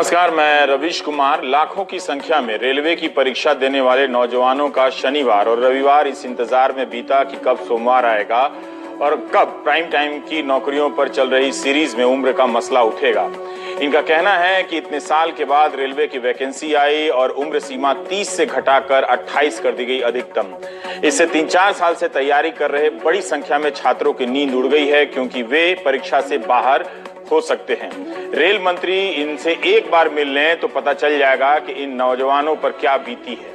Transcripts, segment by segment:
नमस्कार, मैं रवीश कुमार। लाखों की संख्या में रेलवे की परीक्षा देने वाले नौजवानों का शनिवार और रविवार इस इंतजार में बीता कि कब सोमवार आएगा और कब प्राइम टाइम की नौकरियों पर चल रही सीरीज में उम्र का मसला उठेगा। इनका कहना है कि इतने साल के बाद रेलवे की वैकेंसी आई और उम्र सीमा 30 से घटाकर 28 कर दी गई अधिकतम। इससे 3-4 साल से तैयारी कर रहे बड़ी संख्या में छात्रों की नींद उड़ गई है, क्योंकि वे परीक्षा से बाहर हो सकते हैं। रेल मंत्री इनसे एक बार मिल लें तो पता चल जाएगा कि इन नौजवानों पर क्या बीती है।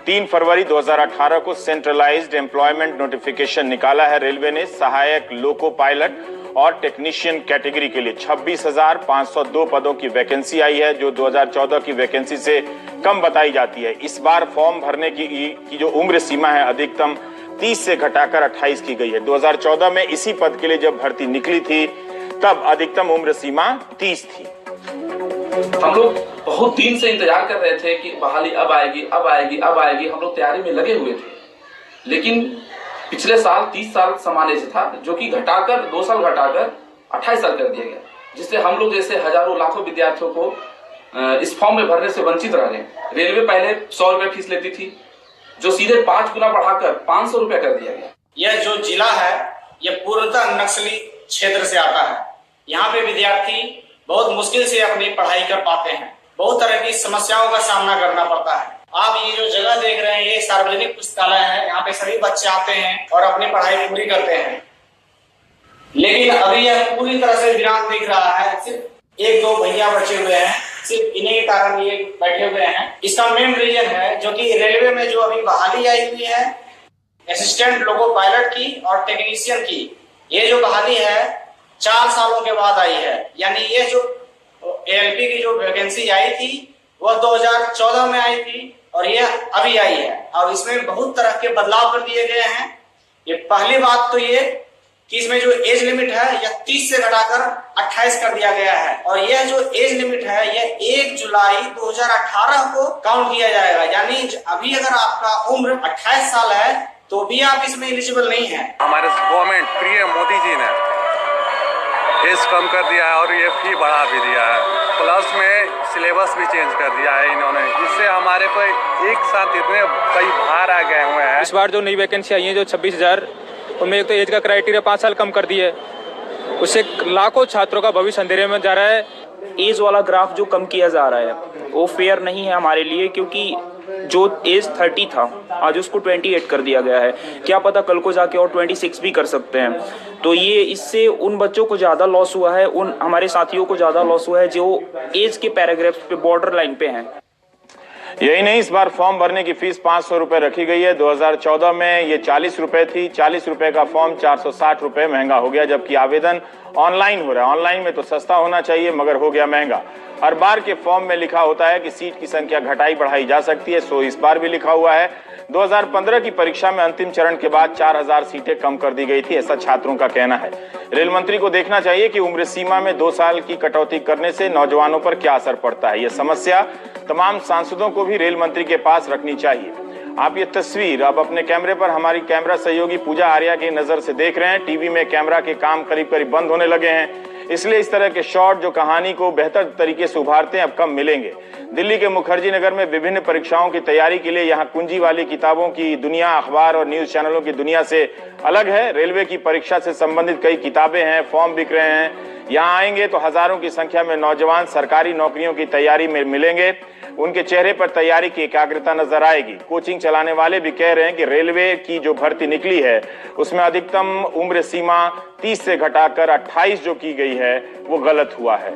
3 फरवरी 2018 को सेंट्रलाइज्ड एम्प्लॉयमेंट नोटिफिकेशन निकाला है रेलवे ने। सहायक लोको पायलट और टेक्नीशियन कैटेगरी के लिए 26,502 पदों की वैकेंसी आई है, जो 2014 की वैकेंसी से कम बताई जाती है। इस बार फॉर्म भरने की जो उम्र सीमा है अधिकतम 30 से घटाकर 28 की गई है। 2014 में इसी पद के लिए जब भर्ती निकली थी तब अधिकतम उम्र सीमा 30 थी। हम लोग बहुत दिन से इंतजार कर रहे थे कि बहाली अब आएगी, अब आएगी, अब आएगी। हम लोग तैयारी में लगे हुए थे, लेकिन पिछले साल 30 साल समाने से था, जो कि घटाकर 2 साल घटाकर 28 साल कर दिया गया, जिससे हम लोग जैसे हजारों लाखों विद्यार्थियों को इस फॉर्म में भरने से वंचित रह गए। रेलवे पहले 100 रुपए फीस लेती थी, जो सीधे 5 गुना बढ़ाकर 500 रुपए कर दिया गया। यह जो जिला है यह पूर्णतः नक्सली क्षेत्र से आता है। यहाँ पे विद्यार्थी बहुत मुश्किल से अपनी पढ़ाई कर पाते हैं। बहुत तरह की समस्याओं का सामना करना पड़ता है। आप ये जो जगह देख रहे हैं ये सार्वजनिक पुस्तकालय है। यहाँ पे सभी बच्चे आते हैं और अपनी पढ़ाई पूरी करते हैं, लेकिन अभी यह पूरी तरह से वीरान दिख रहा है। सिर्फ 1-2 भैया बचे हुए हैं, सिर्फ इन्हीं के कारण ये बैठे हुए हैं। इसका मेन रीजन है जो कि रेलवे में जो अभी बहाली आई हुई है असिस्टेंट लोको पायलट की और टेक्नीशियन की, ये जो बहाली है 4 सालों के बाद आई है। यानी ये जो एएलपी की जो वैकेंसी आई थी वह 2014 में आई थी और ये अभी आई है, और इसमें बहुत तरह के बदलाव कर दिए गए हैं। ये पहली बात तो ये कि इसमें जो एज लिमिट है यह 30 से घटाकर 28 कर दिया गया है, और यह जो एज लिमिट है यह 1 जुलाई 2018 को काउंट किया जाएगा। यानी अभी अगर आपका उम्र 28 साल है तो भी आप इसमें एलिजिबल नहीं है। हमारे गवर्नमेंट प्रिय मोदी जी ने एज कम कर दिया है और ये फी बढ़ा भी दिया है, प्लस में सिलेबस भी चेंज कर दिया है इन्होंने। इससे हमारे को एक साथ इतने कई भार आ गए हुए हैं। इस बार जो नई वैकेंसी आई है जो 26,000, उनमें एक तो एज का क्राइटेरिया 5 साल कम कर दिया है, उससे लाखों छात्रों का भविष्य अंधेरे में जा रहा है। एज वाला ग्राफ जो कम किया जा रहा है वो फेयर नहीं है हमारे लिए, क्योंकि जो एज 30 था आज उसको 28 कर दिया गया है। क्या पता कल को जाके और 26 भी कर सकते हैं। तो ये इससे उन बच्चों को ज़्यादा लॉस हुआ है, उन हमारे साथियों को ज़्यादा लॉस हुआ है जो एज के पैराग्राफ पे बॉर्डर लाइन पे हैं। यही नहीं, इस बार फॉर्म भरने की फीस 500 रुपए रखी गई है। 2014 में ये 40 रुपए थी। 40 रुपए का फॉर्म 460 रुपए महंगा हो गया, जबकि आवेदन ऑनलाइन हो रहा है। ऑनलाइन में तो सस्ता होना चाहिए, मगर हो गया महंगा। हर बार के फॉर्म में लिखा होता है कि सीट की संख्या घटाई बढ़ाई जा सकती है, सो इस बार भी लिखा हुआ है। 2015 की परीक्षा में अंतिम चरण के बाद 4000 सीटें कम कर दी गई थी, ऐसा छात्रों का कहना है। रेल मंत्री को देखना चाहिए कि उम्र सीमा में 2 साल की कटौती करने से नौजवानों पर क्या असर पड़ता है। यह समस्या तमाम सांसदों को भी रेल मंत्री के पास रखनी चाहिए। आप ये तस्वीर अब अपने कैमरे पर हमारी कैमरा सहयोगी पूजा आर्या की नजर से देख रहे हैं। टीवी में कैमरा के काम करीब करीब बंद होने लगे हैं, इसलिए इस तरह के शॉट जो कहानी को बेहतर तरीके से उभारते हैं अब कम मिलेंगे। दिल्ली के मुखर्जी नगर में विभिन्न परीक्षाओं की तैयारी के लिए यहाँ कुंजी वाली किताबों की दुनिया अखबार और न्यूज चैनलों की दुनिया से अलग है। रेलवे की परीक्षा से संबंधित कई किताबें हैं, फॉर्म बिक रहे हैं। यहाँ आएंगे तो हजारों की संख्या में नौजवान सरकारी नौकरियों की तैयारी में मिलेंगे। उनके चेहरे पर तैयारी की एकाग्रता नजर आएगी। कोचिंग चलाने वाले भी कह रहे हैं कि रेलवे की जो भर्ती निकली है उसमें अधिकतम उम्र सीमा 30 से घटाकर 28 जो की गई है वो गलत हुआ है।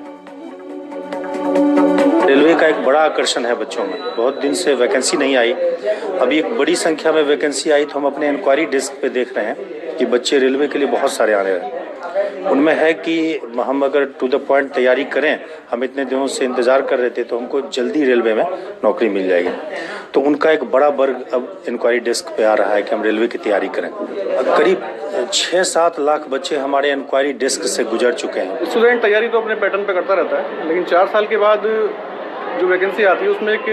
रेलवे का एक बड़ा आकर्षण है बच्चों में। बहुत दिन से वैकेंसी नहीं आई, अभी एक बड़ी संख्या में वैकेंसी आई तो हम अपने इंक्वायरी डेस्क पे देख रहे हैं कि बच्चे रेलवे के लिए बहुत सारे आ रहे हैं। उनमें है कि हम अगर टू द पॉइंट तैयारी करें, हम इतने दिनों से इंतज़ार कर रहे थे तो हमको जल्दी रेलवे में नौकरी मिल जाएगी। तो उनका एक बड़ा वर्ग अब इंक्वायरी डेस्क पे आ रहा है कि हम रेलवे की तैयारी करें। करीब 6-7 लाख बच्चे हमारे इंक्वायरी डेस्क से गुजर चुके हैं। स्टूडेंट तैयारी तो अपने पैटर्न पे करता रहता है, लेकिन 4 साल के बाद जो वैकेंसी आती है उसमें एक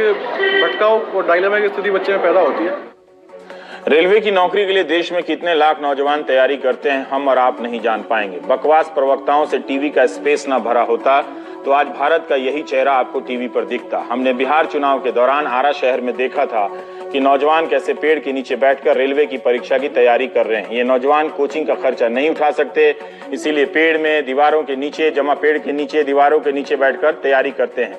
भटकाव और डायलेमा की स्थिति बच्चे में पैदा होती है। रेलवे की नौकरी के लिए देश में कितने लाख नौजवान तैयारी करते हैं हम और आप नहीं जान पाएंगे। बकवास प्रवक्ताओं से टीवी का स्पेस ना भरा होता तो आज भारत का यही चेहरा आपको टीवी पर दिखता। हमने बिहार चुनाव के दौरान आरा शहर में देखा था कि नौजवान कैसे पेड़ के नीचे बैठकर रेलवे की परीक्षा की तैयारी कर रहे हैं। ये नौजवान कोचिंग का खर्चा नहीं उठा सकते, इसीलिए पेड़ में दीवारों के नीचे पेड़ के नीचे दीवारों के नीचे बैठकर तैयारी करते हैं।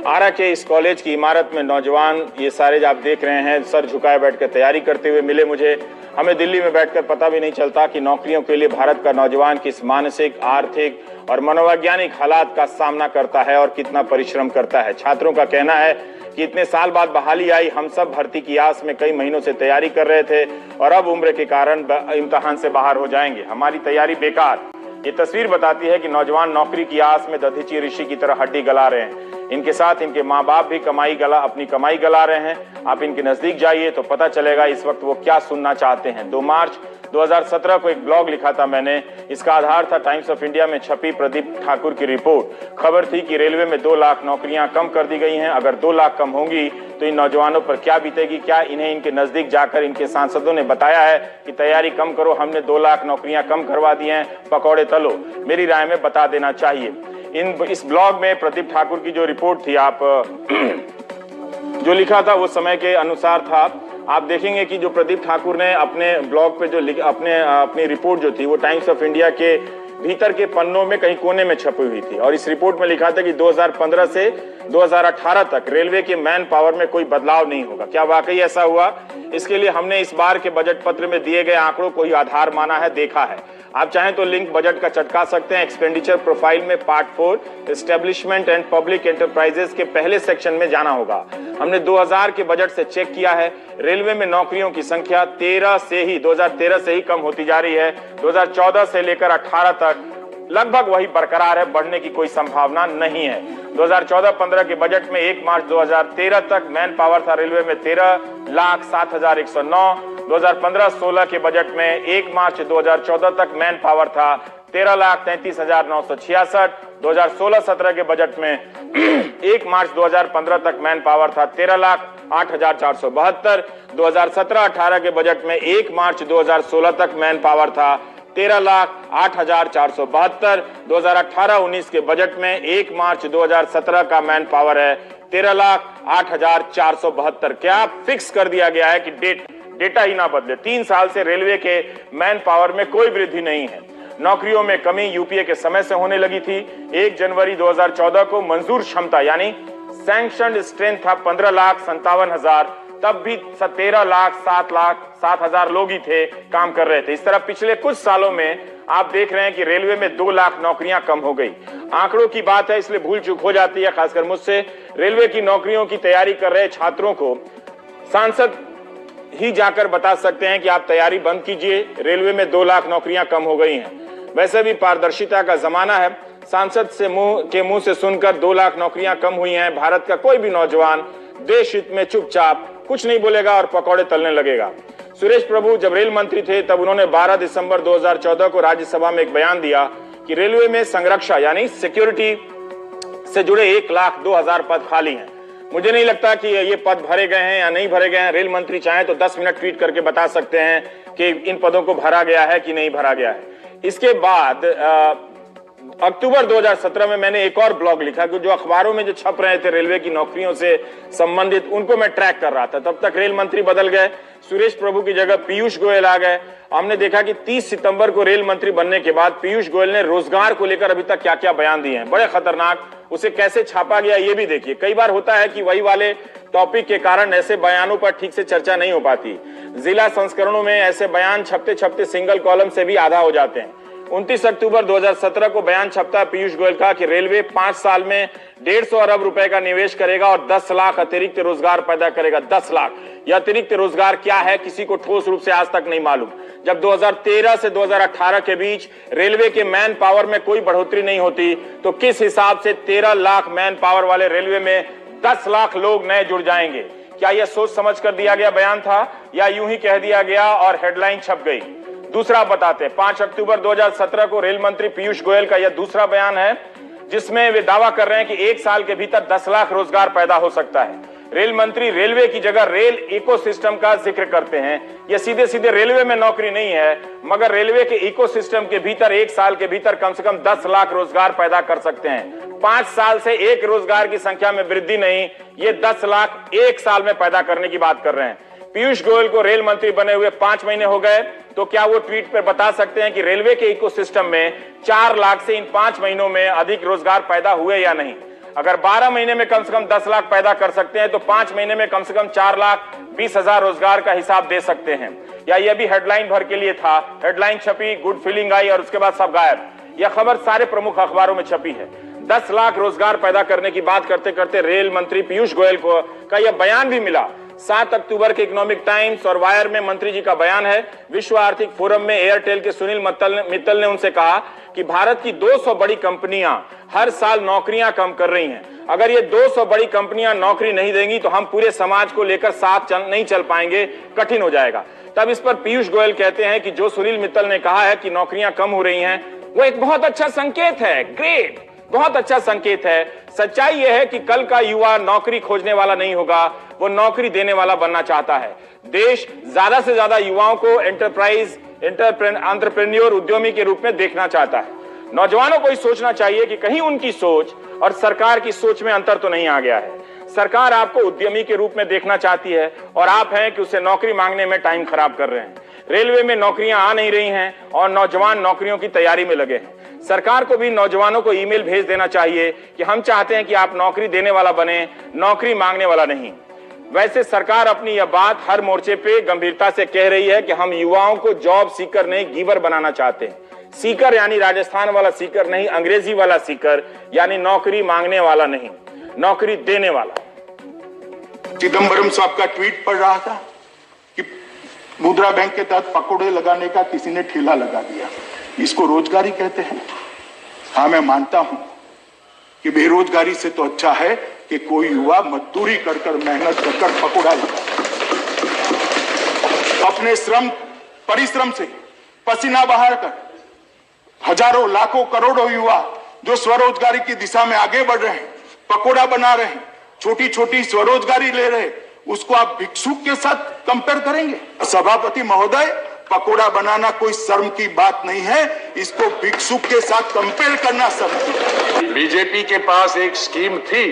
आरा के इस कॉलेज की इमारत में नौजवान ये सारे आप देख रहे हैं सर झुकाए बैठकर तैयारी करते हुए मिले मुझे। हमें दिल्ली में बैठकर पता भी नहीं चलता कि नौकरियों के लिए भारत का नौजवान किस मानसिक, आर्थिक और मनोवैज्ञानिक हालात का सामना करता है और कितना परिश्रम करता है। छात्रों का कहना है कि इतने साल बाद बहाली आई, हम सब भर्ती की आस में कई महीनों से तैयारी कर रहे थे और अब उम्र के कारण इम्तिहान से बाहर हो जाएंगे, हमारी तैयारी बेकार। ये तस्वीर बताती है कि नौजवान नौकरी की आस में दधीची ऋषि की तरह हड्डी गला रहे हैं। इनके साथ इनके माँ बाप भी अपनी कमाई गला रहे हैं। आप इनके नजदीक जाइए तो पता चलेगा इस वक्त वो क्या सुनना चाहते हैं। 2 मार्च 2017 को एक ब्लॉग लिखा था मैंने, इसका आधार था टाइम्स ऑफ इंडिया में छपी प्रदीप ठाकुर की रिपोर्ट। खबर थी कि रेलवे में 2 लाख नौकरियां कम कर दी गई हैं। अगर 2 लाख कम होंगी तो इन नौजवानों पर क्या बीतेगी। क्या इन्हें इनके नजदीक जाकर इनके सांसदों ने बताया है कि तैयारी कम करो, हमने 2 लाख नौकरियां कम करवा दी हैं, पकौड़े तलो। मेरी राय में बता देना चाहिए। इस ब्लॉग में प्रदीप ठाकुर की जो रिपोर्ट थी, आप जो लिखा था वो समय के अनुसार था। आप देखेंगे कि जो प्रदीप ठाकुर ने अपने ब्लॉग पे जो अपनी रिपोर्ट जो थी वो टाइम्स ऑफ इंडिया के भीतर के पन्नों में कहीं कोने में छपी हुई थी और इस रिपोर्ट में लिखा था कि 2015 से 2018 तक रेलवे के मैन पावर में कोई बदलाव नहीं होगा। क्या वाकई ऐसा हुआ? इसके लिए हमने इस बार के बजट पत्र में दिए गए आंकड़ों को ही आधार माना है, देखा है। आप चाहें तो लिंक बजट का चटका सकते हैं। एक्सपेंडिचर प्रोफाइल में part 4 establishment and public enterprises के पहले सेक्शन में जाना होगा। हमने 2000 के बजट से चेक किया है, रेलवे में नौकरियों की संख्या 2013 से ही कम होती जा रही है। 2014 से लेकर 18 तक लगभग वही बरकरार है, बढ़ने की कोई संभावना नहीं है। 2014-15 के बजट में 1 मार्च 2013 तक मैन पावर था रेलवे में 13,07,109। 2015-16 के बजट में 1 मार्च 2014 तक मैन पावर था 13,33,966। 2016-17 के बजट में 1 मार्च 2015 तक मैन पावर था 13,08,472। 2017-18 के बजट में 1 मार्च 2016 तक मैन पावर था 13,08,472। 2018-19 के बजट में 1 मार्च 2017 का मैन पावर है 13,08,472। क्या फिक्स कर दिया गया है कि डेटा ही ना बदले। 3 साल से रेलवे के मैन पावर में कोई वृद्धि नहीं है। नौकरियों में कमी यूपीए के समय से होने लगी थी। 1 जनवरी 2014 को मंजूर क्षमता यानी सैंक्शनड स्ट्रेंथ था 15,57,000, तब भी 13,07,000 लोग ही थे काम कर रहे थे। इस तरह पिछले कुछ सालों में आप देख रहे हैं कि रेलवे में 2 लाख नौकरियां कम हो गई। आंकड़ों की बात है इसलिए भूल चूक हो जाती है, खासकर मुझसे। रेलवे की नौकरियों की तैयारी कर रहे छात्रों को सांसद ही जाकर बता सकते हैं कि आप तैयारी बंद कीजिए, रेलवे में 2 लाख नौकरियां कम हो गई हैं। वैसे भी पारदर्शिता का जमाना है, सांसद से मुंह से सुनकर 2 लाख नौकरियां कम हुई हैं, भारत का कोई भी नौजवान देश हित में चुपचाप कुछ नहीं बोलेगा और पकौड़े तलने लगेगा। सुरेश प्रभु जब रेल मंत्री थे तब उन्होंने 12 दिसंबर 2014 को राज्यसभा में एक बयान दिया कि रेलवे में संरक्षा यानी सिक्योरिटी से जुड़े 1,02,000 पद खाली हैं। मुझे नहीं लगता कि ये पद भरे गए हैं या नहीं भरे गए हैं। रेल मंत्री चाहे तो 10 मिनट ट्वीट करके बता सकते हैं कि इन पदों को भरा गया है कि नहीं भरा गया है। इसके बाद अक्टूबर 2017 में मैंने एक और ब्लॉग लिखा कि जो अखबारों में जो छप रहे थे रेलवे की नौकरियों से संबंधित, उनको मैं ट्रैक कर रहा था। तब तक रेल मंत्री बदल गए, सुरेश प्रभु की जगह पीयूष गोयल आ गए। हमने देखा कि 30 सितंबर को रेल मंत्री बनने के बाद पीयूष गोयल ने रोजगार को लेकर अभी तक क्या क्या बयान दिए हैं, बड़े खतरनाक। उसे कैसे छापा गया ये भी देखिए। कई बार होता है कि वही वाले टॉपिक के कारण ऐसे बयानों पर ठीक से चर्चा नहीं हो पाती। जिला संस्करणों में ऐसे बयान छपते छपते सिंगल कॉलम से भी आधा हो जाते हैं। 29 अक्टूबर 2017 को बयान छपता है पीयूष गोयल का कि रेलवे 5 साल में 150 अरब रुपए का निवेश करेगा और 10 लाख अतिरिक्त रोजगार पैदा करेगा। 10 लाख। यह अतिरिक्त रोजगार क्या है किसी को ठोस रूप से आज तक नहीं मालूम। जब 2013 से 2018 के बीच रेलवे के मैन पावर में कोई बढ़ोतरी नहीं होती तो किस हिसाब से 13 लाख मैन पावर वाले रेलवे में 10 लाख लोग नए जुड़ जाएंगे? क्या यह सोच समझ कर दिया गया बयान था या यूं ही कह दिया गया और हेडलाइन छप गई? दूसरा बताते हैं, 5 अक्टूबर 2017 को रेल मंत्री पीयूष गोयल का यह दूसरा बयान है जिसमें वे दावा कर रहे हैं कि 1 साल के भीतर 10 लाख रोजगार पैदा हो सकता है। रेल मंत्री रेलवे की जगह रेल इकोसिस्टम का जिक्र करते हैं। यह सीधे सीधे रेलवे में नौकरी नहीं है, मगर रेलवे के इकोसिस्टम के भीतर 1 साल के भीतर कम से कम 10 लाख रोजगार पैदा कर सकते हैं। 5 साल से एक रोजगार की संख्या में वृद्धि नहीं, ये 10 लाख 1 साल में पैदा करने की बात कर रहे हैं। पीयूष गोयल को रेल मंत्री बने हुए 5 महीने हो गए, तो क्या वो ट्वीट पर बता सकते हैं कि रेलवे के इकोसिस्टम में 4 लाख से इन 5 महीनों में अधिक रोजगार पैदा हुए या नहीं? अगर 12 महीने में कम से कम 10 लाख पैदा कर सकते हैं तो 5 महीने में कम से कम 4,20,000 रोजगार का हिसाब दे सकते हैं। या यह भी हेडलाइन भर के लिए था, हेडलाइन छपी, गुड फीलिंग आई और उसके बाद सब गायब। यह खबर सारे प्रमुख अखबारों में छपी है। 10 लाख रोजगार पैदा करने की बात करते करते रेल मंत्री पीयूष गोयल का यह बयान भी मिला। 7 अक्टूबर के इकोनॉमिक टाइम्स और वायर में मंत्री जी का बयान है। विश्व आर्थिक फोरम में एयरटेल के सुनील मित्तल ने उनसे कहा कि भारत की 200 बड़ी कंपनियां हर साल नौकरियां कम कर रही हैं। अगर ये 200 बड़ी कंपनियां नौकरी नहीं देंगी तो हम पूरे समाज को लेकर साथ नहीं चल पाएंगे, कठिन हो जाएगा। तब इस पर पीयूष गोयल कहते हैं कि जो सुनील मित्तल ने कहा है कि नौकरियां कम हो रही हैं, वो एक बहुत अच्छा संकेत है। ग्रेट, बहुत अच्छा संकेत है। सच्चाई यह है कि कल का युवा नौकरी खोजने वाला नहीं होगा, वो नौकरी देने वाला बनना चाहता है। देश ज्यादा से ज्यादा युवाओं को एंटरप्रेन्योर उद्यमी के रूप में देखना चाहता है। नौजवानों को ही सोचना चाहिए कि कहीं उनकी सोच और सरकार की सोच में अंतर तो नहीं आ गया है। सरकार आपको उद्यमी के रूप में देखना चाहती है और आप हैं कि उसे नौकरी मांगने में टाइम खराब कर रहे हैं। रेलवे में नौकरियां आ नहीं रही हैं और नौजवान नौकरियों की तैयारी में लगे हैं। सरकार को भी नौजवानों को ईमेल भेज देना चाहिए कि हम चाहते हैं कि आप नौकरी देने वाला बने, नौकरी मांगने वाला नहीं। वैसे सरकार अपनी यह बात हर मोर्चे पे गंभीरता से कह रही है कि हम युवाओं को जॉब सीकर नहीं, गिवर बनाना चाहते हैं। सीकर यानी राजस्थान वाला सीकर नहीं, अंग्रेजी वाला सीकर यानी नौकरी मांगने वाला नहीं, नौकरी देने वाला। चिदम्बरम साहब का ट्वीट पढ़ रहा था कि मुद्रा बैंक के तहत पकौड़े लगाने का किसी ने ठेला लगा दिया, इसको रोजगारी कहते हैं। हाँ, मैं मानता हूं कि बेरोजगारी से तो अच्छा है कि कोई युवा मजदूरी कर मेहनत कर पकौड़ा लगा, अपने परिश्रम से पसीना बहाकर हजारों लाखों करोड़ों युवा जो स्वरोजगारी की दिशा में आगे बढ़ रहे हैं, पकौड़ा बना रहे हैं, छोटी छोटी स्वरोजगारी ले रहे, उसको आप भिक्षुक के साथ कंपेयर करेंगे? सभापति महोदय, पकौड़ा बनाना कोई शर्म की बात नहीं है, इसको भिक्षुक के साथ कंपेयर करना शर्म। बीजेपी के पास एक स्कीम थी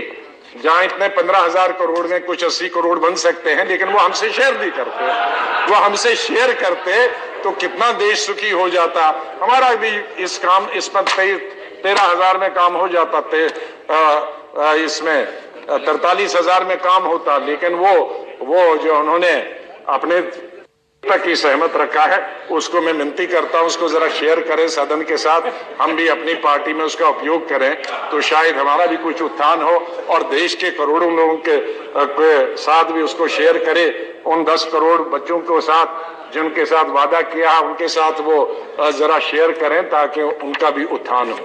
जहां इतने 15,000 करोड़ में कुछ 80 करोड़ बन सकते हैं, लेकिन वो हमसे शेयर नहीं करते। वो हमसे शेयर करते तो कितना देश सुखी हो जाता। हमारा भी इसमें 13,000 में काम हो जाता थे, इसमें 43,000 में काम होता। लेकिन वो जो उन्होंने अपने तक ही सहमत रखा है, उसको मैं विनती करता हूं उसको जरा शेयर करें सदन के साथ, हम भी अपनी पार्टी में उसका उपयोग करें तो शायद हमारा भी कुछ उत्थान हो और देश के करोड़ों लोगों के साथ भी उसको शेयर करें। उन 10 करोड़ बच्चों के साथ जिनके साथ वादा किया उनके साथ वो जरा शेयर करें ताकि उनका भी उत्थान हो।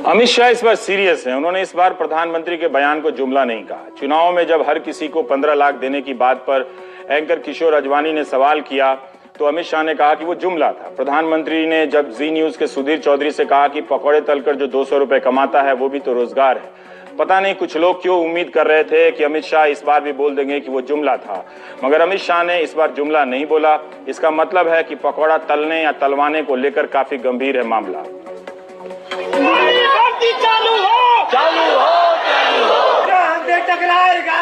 अमित शाह इस बार सीरियस हैं। उन्होंने इस बार प्रधानमंत्री के बयान को जुमला नहीं कहा। चुनाव में जब हर किसी को 15 लाख देने की बात पर एंकर किशोर अजवानी ने सवाल किया तो अमित शाह ने कहा कि वो जुमला था। प्रधानमंत्री ने जब जी न्यूज के सुधीर चौधरी से कहा कि पकौड़े तलकर जो 200 रुपए कमाता है वो भी तो रोजगार है, पता नहीं कुछ लोग क्यों उम्मीद कर रहे थे कि अमित शाह इस बार भी बोल देंगे कि वो जुमला था, मगर अमित शाह ने इस बार जुमला नहीं बोला। इसका मतलब है कि पकौड़ा तलने या तलवाने को लेकर काफी गंभीर है मामला। चालू हो जो हमसे टकराएगा,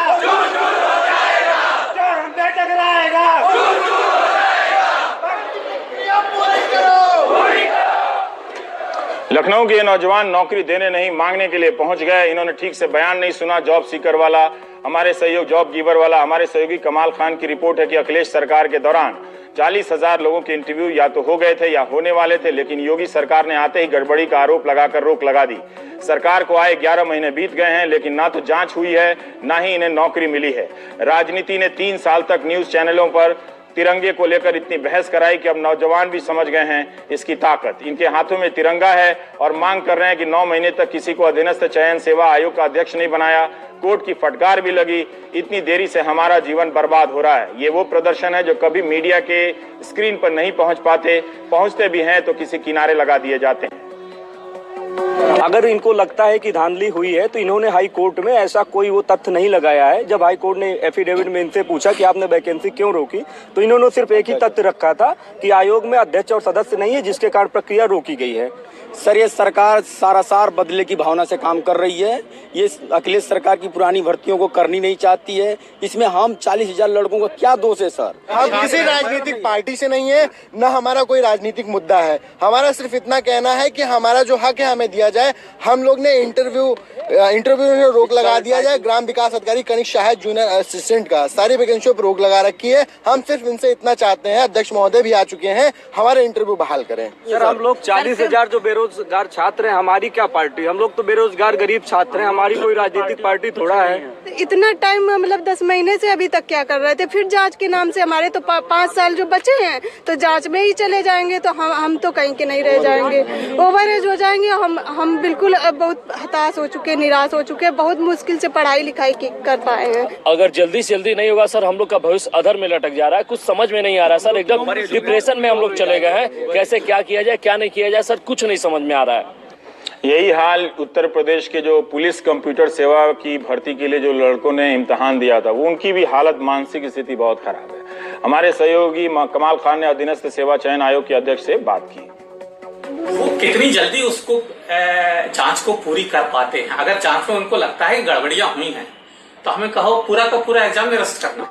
लखनऊ के नौजवान नौकरी देने नहीं मांगने के लिए पहुंच गए। इन्होंने ठीक से बयान नहीं सुना। जॉब सीकर वाला, हमारे सहयोग जॉब गिवर वाला, हमारे सहयोगी कमाल खान की रिपोर्ट है कि अखिलेश सरकार के दौरान 40,000 लोगों के इंटरव्यू या तो हो गए थे या होने वाले थे, लेकिन योगी सरकार ने आते ही गड़बड़ी का आरोप लगाकर रोक लगा दी। सरकार को आए 11 महीने बीत गए हैं, लेकिन ना तो जांच हुई है ना ही इन्हें नौकरी मिली है। राजनीति ने 3 साल तक न्यूज चैनलों पर तिरंगे को लेकर इतनी बहस कराई कि अब नौजवान भी समझ गए हैं इसकी ताकत। इनके हाथों में तिरंगा है और मांग कर रहे हैं कि 9 महीने तक किसी को अधीनस्थ चयन सेवा आयोग का अध्यक्ष नहीं बनाया। कोर्ट की फटकार भी लगी, इतनी देरी से हमारा जीवन बर्बाद हो रहा है। ये वो प्रदर्शन है जो कभी मीडिया के स्क्रीन पर नहीं पहुंच पाते, पहुंचते भी हैं तो किसी किनारे लगा दिए जाते हैं। अगर इनको लगता है कि धांधली हुई है तो इन्होंने हाई कोर्ट में ऐसा कोई वो तथ्य नहीं लगाया है। जब हाई कोर्ट ने एफिडेविट में इनसे पूछा कि आपने वैकेंसी क्यों रोकी, तो इन्होंने सिर्फ एक ही तथ्य रखा था कि आयोग में अध्यक्ष और सदस्य नहीं है, जिसके कारण प्रक्रिया रोकी गई है। सर, ये सरकार सारासार बदले की भावना से काम कर रही है। ये अखिलेश सरकार की पुरानी भर्तियों को करनी नहीं चाहती है। इसमें हम 40,000 लड़कों का क्या दोष है सर? हम किसी राजनीतिक पार्टी से नहीं है, न हमारा कोई राजनीतिक मुद्दा है। हमारा सिर्फ इतना कहना है कि हमारा जो हक है हमें दिया जाए। हम लोग ने इंटरव्यू में रोक लगा दिया जाए। ग्राम विकास अधिकारी कनिष्ठ शायद जूनियर असिस्टेंट का सारी वैकेंसियों पर रोक लगा रखी है। हम सिर्फ इनसे इतना चाहते हैं, अध्यक्ष महोदय भी आ चुके हैं, हमारे इंटरव्यू बहाल करें। सर, हम लोग 40,000 जो बेरोजगार छात्र हैं, हमारी क्या पार्टी? हम लोग तो बेरोजगार गरीब छात्र हैं, हमारी कोई राजनीतिक पार्टी थोड़ा है। इतना टाइम मतलब 10 महीने से अभी तक क्या कर रहे थे? फिर जांच के नाम से हमारे तो 5 साल जो बचे हैं तो जांच में ही चले जाएंगे, तो हम तो कहीं के नहीं रह जाएंगे, ओवरेज हो जाएंगे। हम बिल्कुल बहुत हताश हो चुके, निराश हो चुके, बहुत मुश्किल से पढ़ाई लिखाई कर पाए हैं। अगर जल्दी से जल्दी नहीं होगा सर, हम लोग का भविष्य अधर में लटक जा रहा है। कुछ समझ में नहीं आ रहा सर, एकदम डिप्रेशन में हम लोग चले गए हैं। कैसे क्या किया जाए, क्या नहीं किया जाए सर, कुछ नहीं समझ में आ रहा है। यही हाल उत्तर प्रदेश के जो पुलिस कंप्यूटर सेवा की भर्ती के लिए जो लड़कों ने इम्तिहान दिया था, वो उनकी भी हालत, मानसिक स्थिति बहुत खराब है। हमारे सहयोगी कमाल खान ने अधीनस्थ सेवा चयन आयोग के अध्यक्ष से बात की। वो कितनी जल्दी उसको जांच को पूरी कर पाते हैं। अगर जांच में उनको लगता है कि गड़बड़ियां हुई हैं तो हमें कहो पूरा का पूरा एग्जाम निरस्त करना।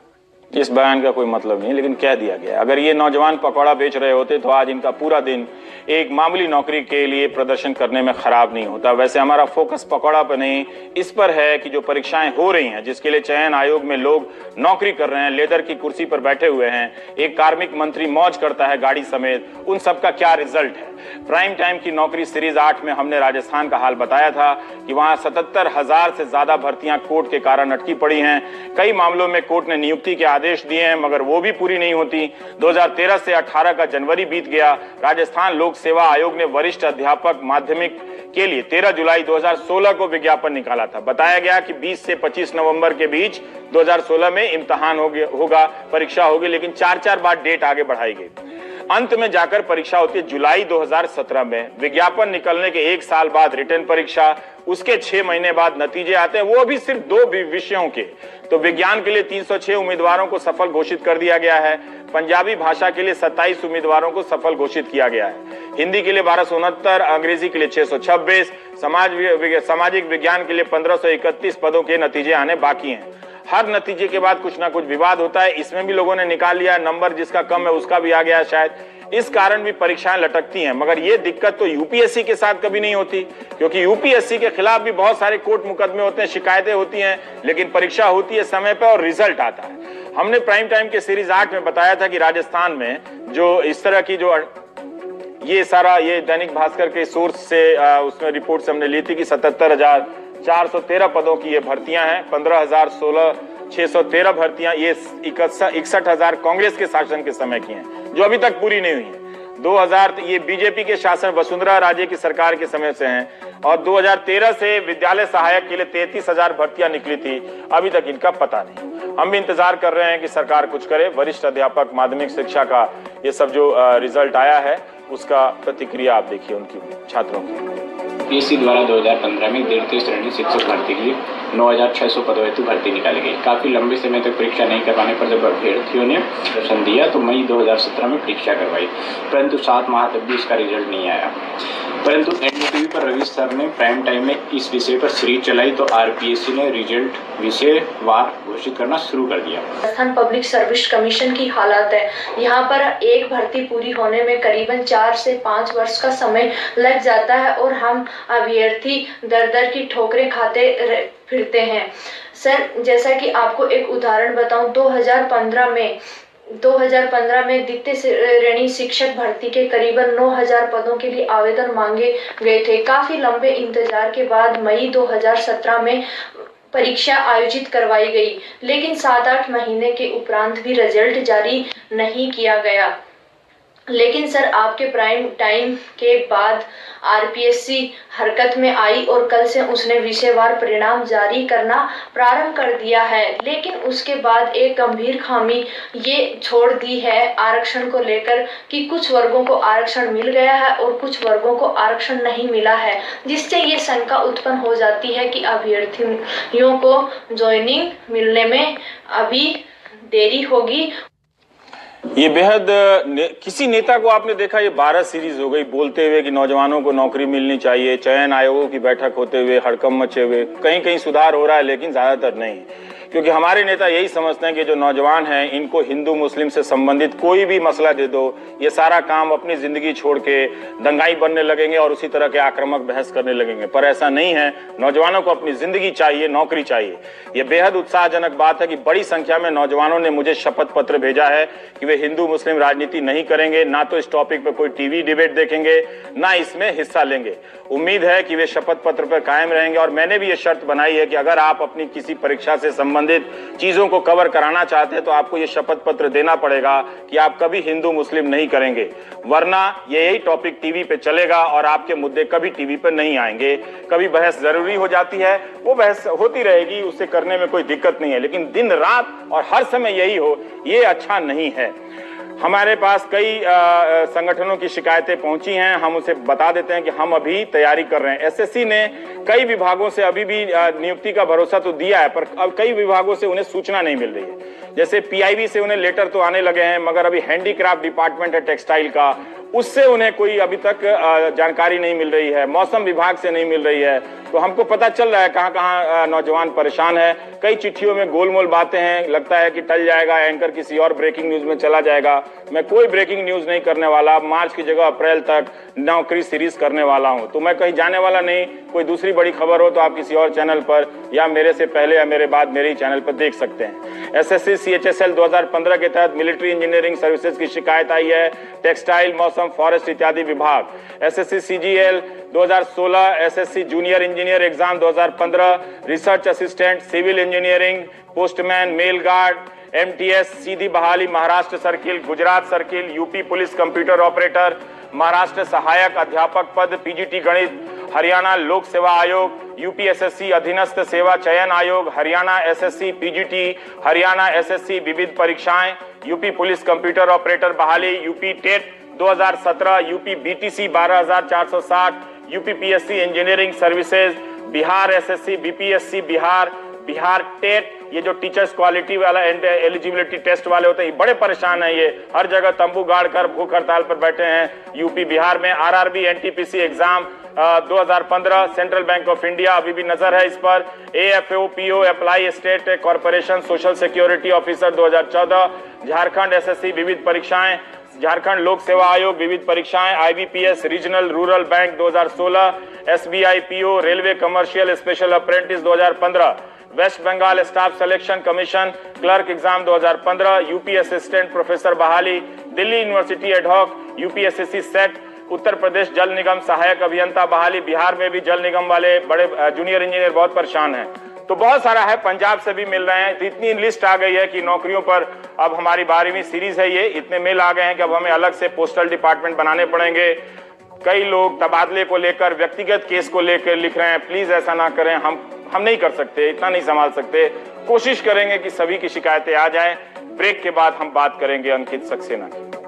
इस बयान का कोई मतलब नहीं, लेकिन कह दिया गया। अगर ये नौजवान पकौड़ा बेच रहे होते तो आज इनका पूरा दिन एक मामूली नौकरी के लिए प्रदर्शन करने में खराब नहीं होता। वैसे हमारा फोकस पकौड़ा पर नहीं, इस पर है कि जो परीक्षाएं हो रही हैं, जिसके लिए चयन आयोग में लोग नौकरी कर रहे हैं, लेदर की कुर्सी पर बैठे हुए हैं, एक कार्मिक मंत्री मौज करता है गाड़ी समेत, उन सब का क्या रिजल्ट है? प्राइम टाइम की नौकरी सीरीज 8 में हमने राजस्थान का हाल बताया था कि वहां 77,000 से ज्यादा भर्तियां कोर्ट के कारण अटकी पड़ी हैं। कई मामलों में कोर्ट ने नियुक्ति के आदेश दिए हैं, मगर वो भी पूरी नहीं होती। 2013 से 18 का जनवरी बीत गया। राजस्थान लोक सेवा आयोग ने वरिष्ठ अध्यापक माध्यमिक के लिए 13 जुलाई 2016 को विज्ञापन निकाला था। बताया गया कि 20 से 25 नवंबर के बीच 2016 में इम्तिहान होगा, परीक्षा होगी, लेकिन 4 बार डेट आगे बढ़ाई गई। अंत में जाकर परीक्षा होती है जुलाई 2017 में। विज्ञापन निकलने के 1 साल बाद रिटर्न परीक्षा, उसके 6 महीने बाद नतीजे आते हैं, वो भी सिर्फ 2 विषयों के। तो विज्ञान के लिए 306 उम्मीदवारों को सफल घोषित कर दिया गया है। पंजाबी भाषा के लिए 27 उम्मीदवारों को सफल घोषित किया गया है। हिंदी के लिए 1269, अंग्रेजी के लिए 626, सामाजिक विज्ञान के लिए 1531 पदों के नतीजे आने बाकी हैं। हर नतीजे के बाद कुछ ना कुछ विवाद होता है। इसमें भी लोगों ने निकाल लिया, नंबर जिसका कम है उसका भी आ गया शायद। इस कारण भी परीक्षाएं लटकती हैं। मगर ये दिक्कत तो यूपीएससी के साथ कभी नहीं होती, क्योंकि यूपीएससी के खिलाफ भी बहुत सारे कोर्ट मुकदमे होते हैं, शिकायतें होती हैं, लेकिन परीक्षा होती है समय पर और रिजल्ट आता है। हमने प्राइम टाइम के सीरीज 8 में बताया था कि राजस्थान में जो इस तरह की जो ये सारा ये दैनिक भास्कर के सोर्स से उसमें रिपोर्ट से हमने ली थी कि 77,413 पदों की ये भर्तियां हैं। 15,613 भर्तियां, ये 61,000 कांग्रेस के शासन के समय की हैं, जो अभी तक पूरी नहीं हुई है। 2000 ये बीजेपी के शासन वसुंधरा राजे की सरकार के समय से हैं, और 2013 से विद्यालय सहायक के लिए 33,000 भर्तियां निकली थी। अभी तक इनका पता नहीं। हम भी इंतजार कर रहे हैं कि सरकार कुछ करे। वरिष्ठ अध्यापक माध्यमिक शिक्षा का ये सब जो रिजल्ट आया है, उसका प्रतिक्रिया आप देखिए उनकी, छात्रों की। पीएससी द्वारा 2015 में द्वितीय श्रेणी शिक्षक भर्ती के लिए 9,600 पदों हेतु भर्ती निकाली गई। काफ़ी लंबे समय तक परीक्षा नहीं करवाने पर जब अभ्यर्थियों ने प्रदर्शन दिया तो मई 2017 में परीक्षा करवाई, परंतु 7 माह तक भी इसका रिजल्ट नहीं आया। परंतु एनडीटीवी पर रवि सर ने प्राइम टाइम में इस विषय पर सीरीज चलाई तो आरपीएससी ने रिजल्ट विषयवार घोषित करना शुरू कर दिया। राजस्थान पब्लिक सर्विस कमीशन की हालत है, यहाँ पर एक भर्ती पूरी होने में करीबन 4 से 5 वर्ष का समय लग जाता है और हम अभ्यर्थी दर दर की ठोकरें खाते फिरते हैं। सर, जैसा कि आपको एक उदाहरण बताऊं, 2015 में द्वितीय श्रेणी शिक्षक भर्ती के करीबन 9,000 पदों के लिए आवेदन मांगे गए थे। काफी लंबे इंतजार के बाद मई 2017 में परीक्षा आयोजित करवाई गई, लेकिन 7-8 महीने के उपरांत भी रिजल्ट जारी नहीं किया गया। लेकिन सर आपके प्राइम टाइम के बाद आरपीएससी हरकत में आई और कल से उसने विषयवार परिणाम जारी करना प्रारंभ कर दिया है। लेकिन उसके बाद एक गंभीर खामी ये छोड़ दी है आरक्षण को लेकर कि कुछ वर्गों को आरक्षण मिल गया है और कुछ वर्गों को आरक्षण नहीं मिला है, जिससे ये शंका उत्पन्न हो जाती है कि अभ्यर्थियों को ज्वाइनिंग मिलने में अभी देरी होगी। ये बेहद किसी नेता को आपने देखा, ये 12 सीरीज हो गई बोलते हुए कि नौजवानों को नौकरी मिलनी चाहिए, चयन आयोगों की बैठक होते हुए हड़कंप मचे हुए, कहीं कहीं सुधार हो रहा है लेकिन ज्यादातर नहीं, क्योंकि हमारे नेता यही समझते हैं कि जो नौजवान हैं इनको हिंदू मुस्लिम से संबंधित कोई भी मसला दे दो, ये सारा काम अपनी जिंदगी छोड़ के दंगाई बनने लगेंगे और उसी तरह के आक्रामक बहस करने लगेंगे। पर ऐसा नहीं है, नौजवानों को अपनी जिंदगी चाहिए, नौकरी चाहिए। ये बेहद उत्साहजनक बात है कि बड़ी संख्या में नौजवानों ने मुझे शपथ पत्र भेजा है कि वे हिंदू मुस्लिम राजनीति नहीं करेंगे, ना तो इस टॉपिक पर कोई टीवी डिबेट देखेंगे, ना इसमें हिस्सा लेंगे। उम्मीद है कि वे शपथ पत्र पर कायम रहेंगे और मैंने भी ये शर्त बनाई है कि अगर आप अपनी किसी परीक्षा से संबंधित चीजों को कवर कराना चाहते हैं तो आपको ये शपथ पत्र देना पड़ेगा कि आप कभी हिंदू मुस्लिम नहीं करेंगे, वरना यही टॉपिक टीवी पे चलेगा और आपके मुद्दे कभी टीवी पर नहीं आएंगे। कभी बहस जरूरी हो जाती है, वो बहस होती रहेगी, उससे करने में कोई दिक्कत नहीं है, लेकिन दिन रात और हर समय यही हो, ये अच्छा नहीं है। हमारे पास कई संगठनों की शिकायतें पहुंची हैं, हम उसे बता देते हैं कि हम अभी तैयारी कर रहे हैं। एसएससी ने कई विभागों से अभी भी नियुक्ति का भरोसा तो दिया है, पर अब कई विभागों से उन्हें सूचना नहीं मिल रही है। जैसे पीआईबी से उन्हें लेटर तो आने लगे हैं, मगर अभी हैंडीक्राफ्ट डिपार्टमेंट है टेक्सटाइल का, उससे उन्हें कोई अभी तक जानकारी नहीं मिल रही है, मौसम विभाग से नहीं मिल रही है। तो हमको पता चल रहा है कहां कहां नौजवान परेशान है। कई चिट्ठियों में गोलमोल बातें हैं, लगता है कि टल जाएगा, एंकर किसी और ब्रेकिंग न्यूज में चला जाएगा। मैं कोई ब्रेकिंग न्यूज नहीं करने वाला, मार्च की जगह अप्रैल तक नौकरी सीरीज करने वाला हूं। तो मैं कहीं जाने वाला नहीं, कोई दूसरी बड़ी खबर हो तो आप किसी और चैनल पर या मेरे से पहले या मेरे बाद मेरे ही चैनल पर देख सकते हैं। एसएससी सीएचएसएल 2015 के तहत मिलिट्री इंजीनियरिंग सर्विसेज की शिकायत आई है, टेक्सटाइल, मौसम, फॉरेस्ट इत्यादि विभाग। SSC CGL 2016, SSC junior engineer exam 2015, research assistant, civil engineering, postman, mail guard, MTS, सीधी बहाली Maharashtra circle, Gujarat circle, UP police computer operator, Maharashtra सहायक अध्यापक पद, पीजीटी गणित, हरियाणा लोक सेवा आयोग, यूपीएसएससी अधीनस्थ सेवा चयन आयोग, Haryana SSC PGT, Haryana SSC विविध परीक्षाएं, यूपी पुलिस कंप्यूटर ऑपरेटर बहाली, UP TET 2017, UP BTC 12460, UP PSC engineering services, Bihar SSC BPSC Bihar, Bihar TET, ये जो टीचर्स क्वालिटी वाला एलिजिबिलिटी टेस्ट वाले होते हैं, बड़े परेशान हैं, ये हर जगह तंबू गाड़ कर भूख हड़ताल पर बैठे हैं। यूपी बिहार में RRB NTPC exam 2015, Central Bank of India अभी भी नजर है इस पर, AFO PO apply state corporation social security officer 2014, Jharkhand SSC विविध परीक्षाएं, झारखंड लोक सेवा आयोग विविध परीक्षाएं, IBPS regional rural bank 2016, SBI PO, railway commercial special apprentice 2015, West Bengal staff selection commission clerk exam 2015, UP assistant professor बहाली, Delhi university ad hoc, UPSSC SET, Uttar Pradesh Jal निगम सहायक अभियंता बहाली, बिहार में भी जल निगम वाले बड़े जूनियर इंजीनियर बहुत परेशान हैं। तो बहुत सारा है, पंजाब से भी मिल रहे हैं। तो इतनी लिस्ट आ गई है कि नौकरियों पर अब हमारी 12वीं सीरीज है ये, इतने मेल आ गए हैं कि अब हमें अलग से पोस्टल डिपार्टमेंट बनाने पड़ेंगे। कई लोग तबादले को लेकर, व्यक्तिगत केस को लेकर लिख रहे हैं, प्लीज ऐसा ना करें, हम नहीं कर सकते, इतना नहीं संभाल सकते। कोशिश करेंगे कि सभी की शिकायतें आ जाएं। ब्रेक के बाद हम बात करेंगे अंकित सक्सेना की।